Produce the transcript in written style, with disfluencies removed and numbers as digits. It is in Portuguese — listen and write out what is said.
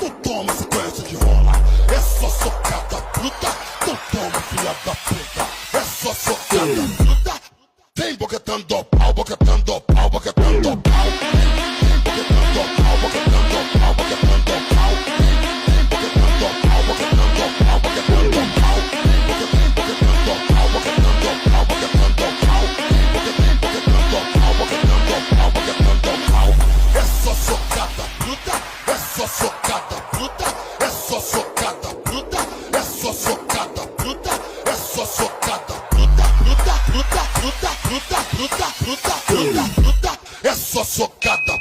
Tu toma sequência de rola. É só socada bruta. Tu toma, filha da puta. É só socada bruta. Vem boquetando pau, boquetando pau, boquetando pau. Boquetando pau, boquetando pau, boquetando pau. Boquetando pau, boquetando pau, boquetando pau. Boquetando pau, boquetando pau, boquetando pau. Boquetando pau, boquetando pau, boquetando pau. É só socada bruta, é só socada bruta, é só socada bruta, é só socada bruta, é só socada bruta, bruta, bruta, bruta, bruta, bruta, bruta, bruta, bruta, é só socada